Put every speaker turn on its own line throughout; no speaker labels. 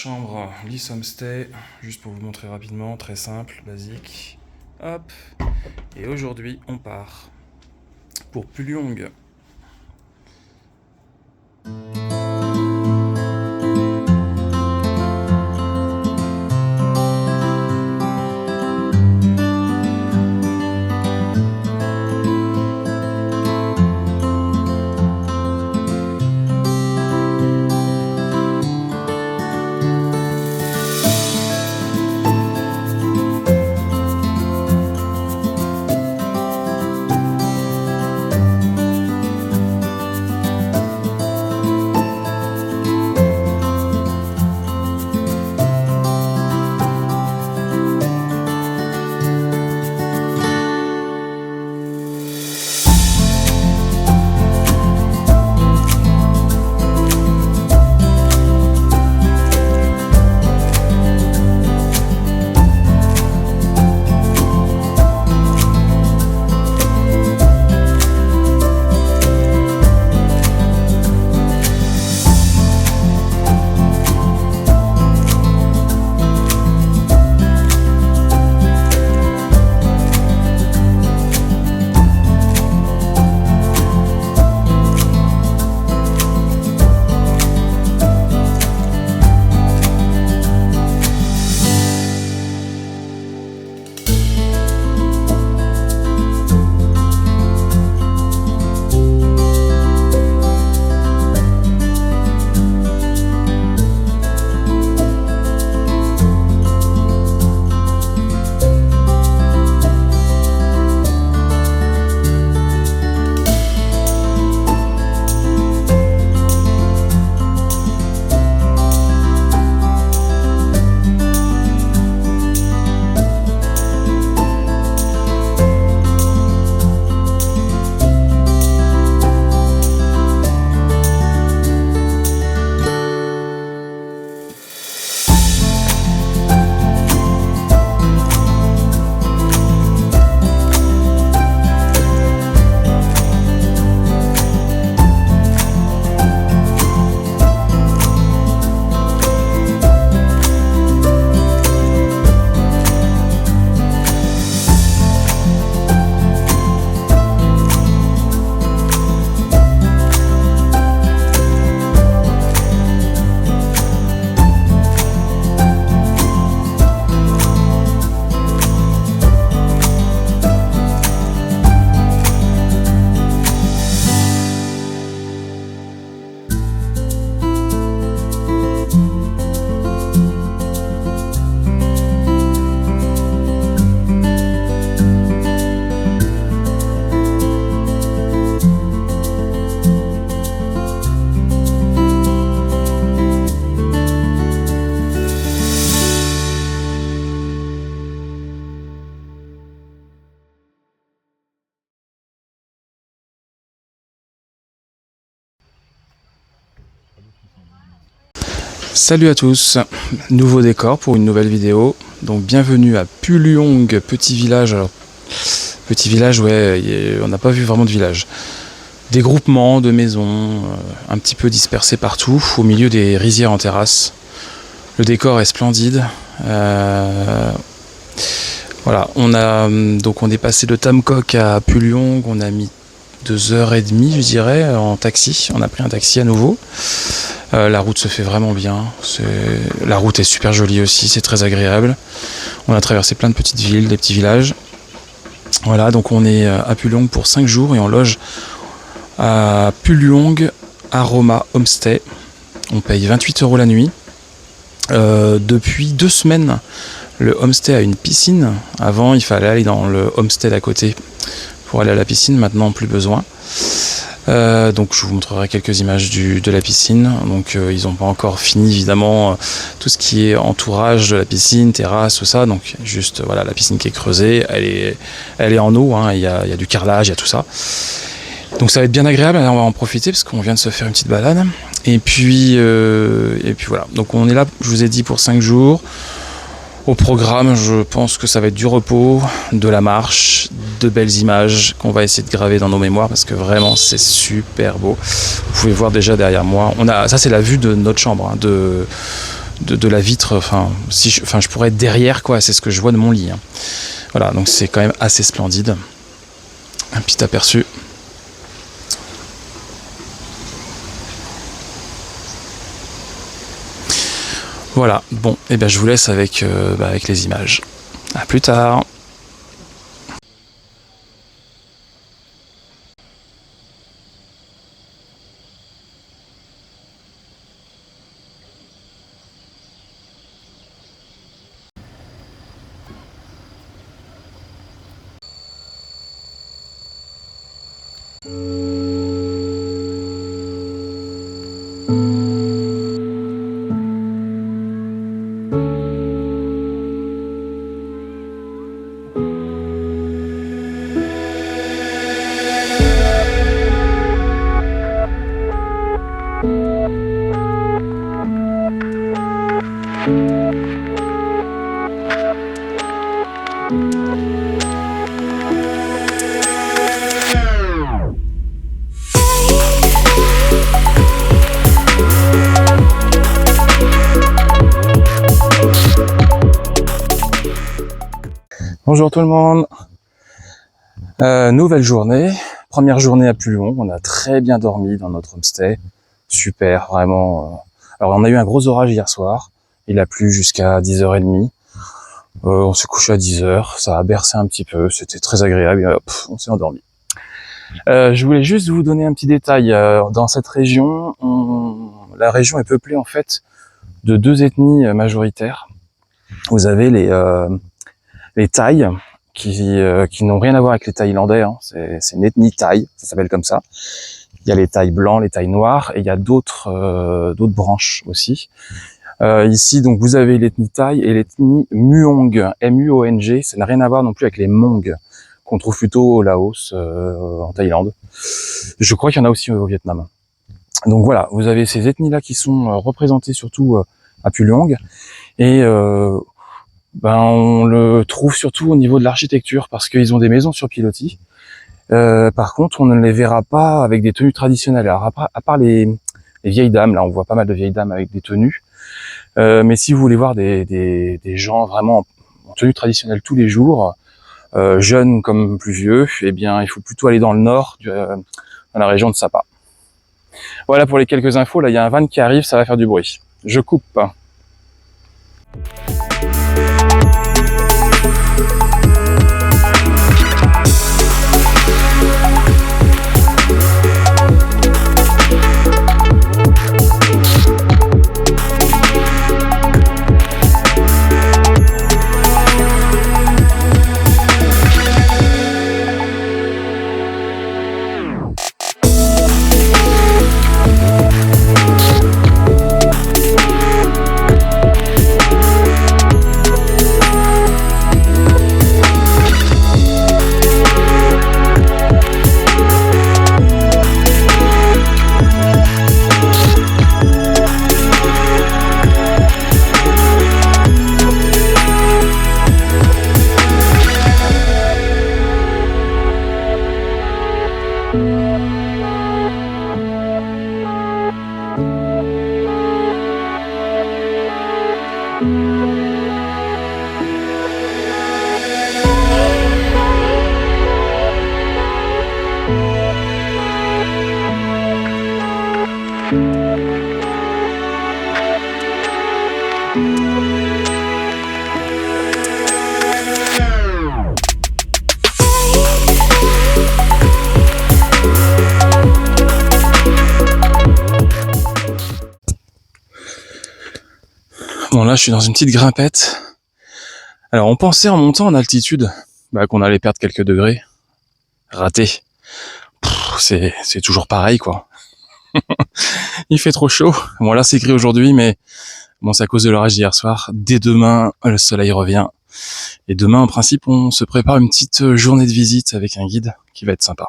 chambre Lys Homestay, juste pour vous montrer rapidement, très simple, basique. Hop. Et aujourd'hui, on part pour Pullyong. Salut à tous, nouveau décor pour une nouvelle vidéo. Donc bienvenue à Pullyong, petit village. Alors, petit village, ouais, on n'a pas vu vraiment de village. Des groupements de maisons, un petit peu dispersés partout, au milieu des rizières en terrasse. Le décor est splendide. Voilà, on est passé de Tam Coc à Pullyong, on a mis 2h30 je dirais en taxi, on a pris un taxi à nouveau. La route se fait vraiment bien, la route est super jolie aussi, c'est très agréable. On a traversé plein de petites villes, des petits villages. Voilà, donc on est à Pullyong pour 5 jours et on loge à Pullyong Aroma Homestay. On paye 28 € la nuit. Depuis 2 semaines, le homestay a une piscine. Avant, il fallait aller dans le homestay d'à côté pour aller à la piscine, maintenant plus besoin. Donc je vous montrerai quelques images de la piscine. Donc ils n'ont pas encore fini évidemment tout ce qui est entourage de la piscine, terrasse, tout ça. Donc juste voilà, la piscine qui est creusée, elle est en eau, hein, il y a du carrelage, il y a tout ça. Donc ça va être bien agréable, on va en profiter parce qu'on vient de se faire une petite balade. Et puis voilà, donc on est là, je vous ai dit, pour 5 jours. Au programme, je pense que ça va être du repos, de la marche, de belles images qu'on va essayer de graver dans nos mémoires parce que vraiment c'est super beau. Vous pouvez voir déjà derrière moi, ça c'est la vue de notre chambre, hein, de la vitre. Enfin, je pourrais être derrière, quoi. C'est ce que je vois de mon lit. Hein. Voilà, donc c'est quand même assez splendide. Un petit aperçu. Voilà, bon, et ben je vous laisse avec les images. À plus tard. Bonjour tout le monde, nouvelle journée, première journée à Pullion, on a très bien dormi dans notre homestay, super, vraiment. Alors on a eu un gros orage hier soir, il a plu jusqu'à 10h30, on s'est couché à 10h, ça a bercé un petit peu, c'était très agréable, et hop, on s'est endormi. Je voulais juste vous donner un petit détail, dans cette région, la région est peuplée en fait de 2 ethnies majoritaires. Vous avez les Thaïs, qui n'ont rien à voir avec les Thaïlandais, hein. C'est une ethnie Thaï, ça s'appelle comme ça. Il y a les Thaïs blancs, les Thaïs noirs, et il y a d'autres branches aussi. Ici, donc, vous avez l'ethnie Thaï et l'ethnie Muong, M-U-O-N-G. Ça n'a rien à voir non plus avec les Hmong, qu'on trouve plutôt au Laos, en Thaïlande. Je crois qu'il y en a aussi au Vietnam. Donc voilà, vous avez ces ethnies-là qui sont représentées surtout à Pulliong, et on le trouve surtout au niveau de l'architecture parce qu'ils ont des maisons sur pilotis. Par contre, on ne les verra pas avec des tenues traditionnelles. Alors à part les vieilles dames, là on voit pas mal de vieilles dames avec des tenues. Mais si vous voulez voir des gens vraiment en tenue traditionnelle tous les jours, jeunes comme plus vieux, eh bien il faut plutôt aller dans le nord, dans la région de Sapa. Voilà pour les quelques infos. Là il y a un van qui arrive, ça va faire du bruit. Je coupe. Bon là je suis dans une petite grimpette. Alors on pensait en montant en altitude qu'on allait perdre quelques degrés. Raté. C'est toujours pareil quoi. Il fait trop chaud. Bon là c'est gris aujourd'hui mais bon c'est à cause de l'orage d'hier soir. Dès demain le soleil revient. Et demain en principe on se prépare une petite journée de visite avec un guide qui va être sympa.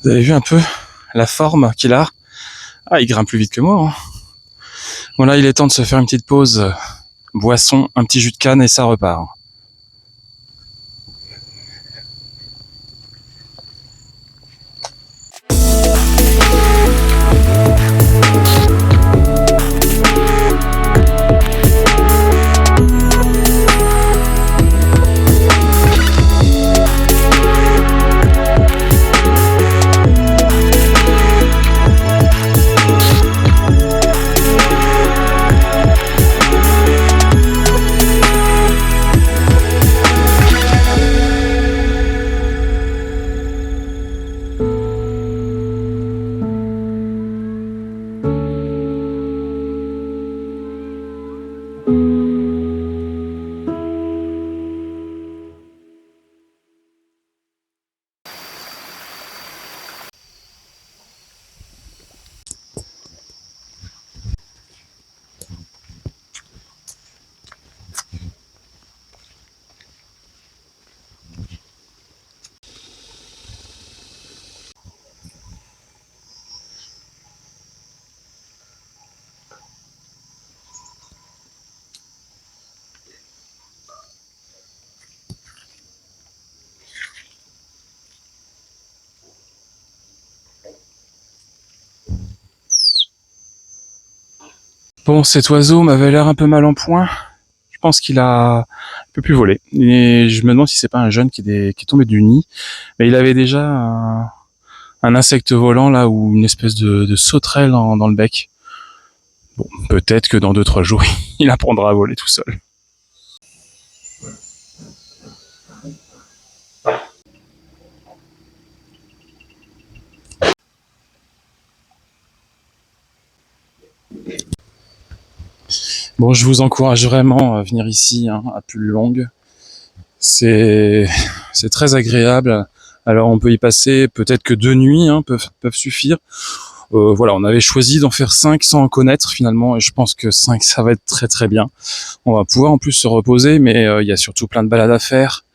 Vous avez vu un peu la forme qu'il a? Ah, il grimpe plus vite que moi, hein. Bon là, il est temps de se faire une petite pause, boisson, un petit jus de canne et ça repart. Bon, cet oiseau m'avait l'air un peu mal en point. Je pense qu'il peut plus voler. Et je me demande si c'est pas un jeune qui est tombé du nid. Mais il avait déjà un insecte volant là, ou une espèce de sauterelle dans le bec. Bon, peut-être que dans 2-3 jours, il apprendra à voler tout seul. Bon, je vous encourage vraiment à venir ici, hein, à Pululongue. C'est très agréable. Alors on peut y passer peut-être que 2 nuits, hein, peuvent suffire. Voilà, on avait choisi d'en faire 5 sans en connaître finalement, et je pense que 5 ça va être très très bien. On va pouvoir en plus se reposer, mais il y a surtout plein de balades à faire,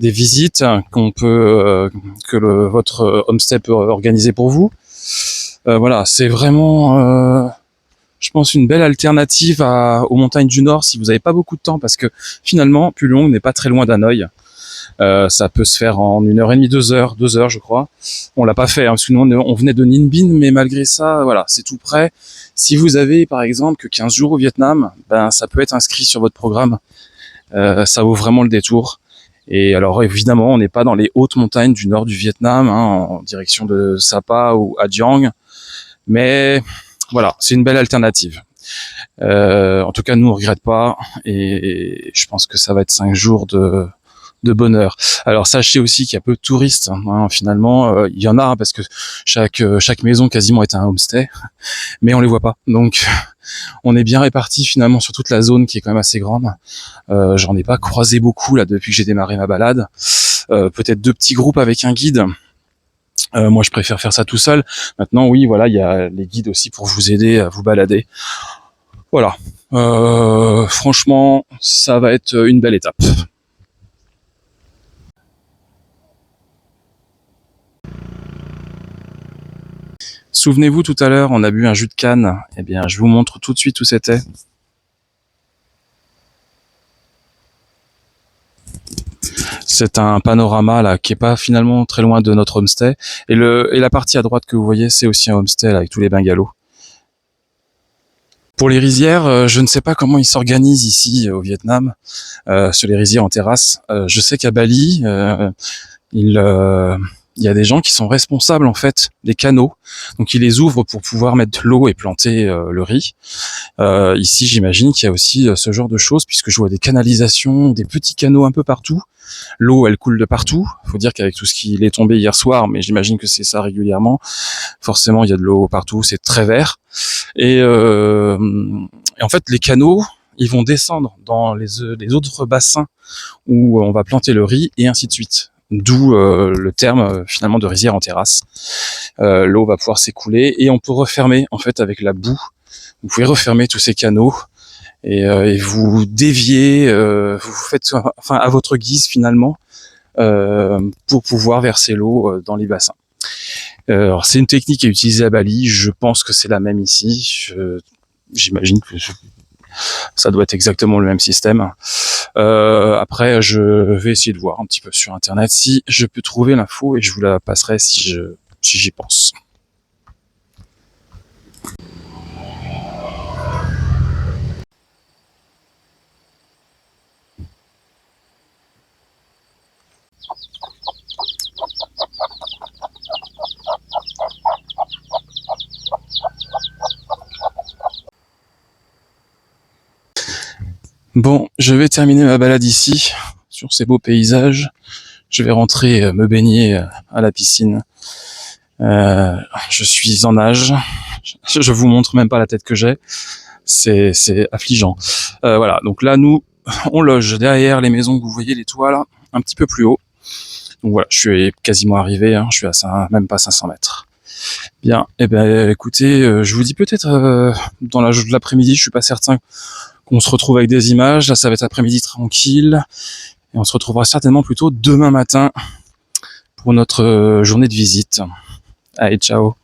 des visites que votre homestay peut organiser pour vous. Voilà, c'est vraiment, je pense, une belle alternative aux montagnes du Nord si vous n'avez pas beaucoup de temps, parce que finalement, Pululongue n'est pas très loin d'Hanoï. Ça peut se faire en 1h30, 2 heures je crois. On l'a pas fait, hein, parce que nous on venait de Ninh Binh, mais malgré ça, voilà, c'est tout près. Si vous avez par exemple que 15 jours au Vietnam, ben ça peut être inscrit sur votre programme. Ça vaut vraiment le détour. Et alors évidemment, on n'est pas dans les hautes montagnes du nord du Vietnam, hein, en direction de Sapa ou Adiang, mais voilà, c'est une belle alternative. En tout cas, nous on regrette pas, et je pense que ça va être 5 jours de bonheur. Alors sachez aussi qu'il y a peu de touristes, hein, finalement, il y en a, hein, parce que chaque maison quasiment est un homestay, mais on les voit pas. Donc on est bien répartis finalement sur toute la zone qui est quand même assez grande. J'en ai pas croisé beaucoup là depuis que j'ai démarré ma balade. Peut-être 2 petits groupes avec un guide. Moi je préfère faire ça tout seul. Maintenant oui, voilà, il y a les guides aussi pour vous aider à vous balader. Voilà. Franchement, ça va être une belle étape. Souvenez-vous, tout à l'heure, on a bu un jus de canne. Eh bien, je vous montre tout de suite où c'était. C'est un panorama là qui est pas finalement très loin de notre homestay. Et la partie à droite que vous voyez, c'est aussi un homestay là, avec tous les bungalows. Pour les rizières, je ne sais pas comment ils s'organisent ici au Vietnam, sur les rizières en terrasse. Je sais qu'à Bali, il y a des gens qui sont responsables en fait des canaux, donc ils les ouvrent pour pouvoir mettre de l'eau et planter le riz. Ici, j'imagine qu'il y a aussi ce genre de choses, puisque je vois des canalisations, des petits canaux un peu partout. L'eau, elle coule de partout. Faut dire qu'avec tout ce qui est tombé hier soir, mais j'imagine que c'est ça régulièrement, forcément il y a de l'eau partout, c'est très vert. Et en fait, les canaux, ils vont descendre dans les autres bassins où on va planter le riz, et ainsi de suite. D'où le terme finalement de rizière en terrasse. L'eau va pouvoir s'écouler, et on peut refermer en fait avec la boue. Vous pouvez refermer tous ces canaux, et vous déviez, vous faites enfin à votre guise finalement, pour pouvoir verser l'eau dans les bassins. Alors c'est une technique qui est utilisée à Bali, je pense que c'est la même ici. J'imagine que ça doit être exactement le même système. Après, je vais essayer de voir un petit peu sur internet si je peux trouver l'info et je vous la passerai si j'y pense. Bon, je vais terminer ma balade ici, sur ces beaux paysages. Je vais rentrer me baigner à la piscine. Je suis en nage. Je vous montre même pas la tête que j'ai. C'est affligeant. Voilà, donc là, nous, on loge derrière les maisons que vous voyez, les toits là, un petit peu plus haut. Donc voilà, je suis quasiment arrivé, hein, je suis à même pas 500 mètres. Bien, et ben écoutez, je vous dis peut-être dans l'après-midi, je suis pas certain qu'on se retrouve avec des images. Là, ça va être après-midi tranquille. Et on se retrouvera certainement plutôt demain matin pour notre journée de visite. Allez, ciao.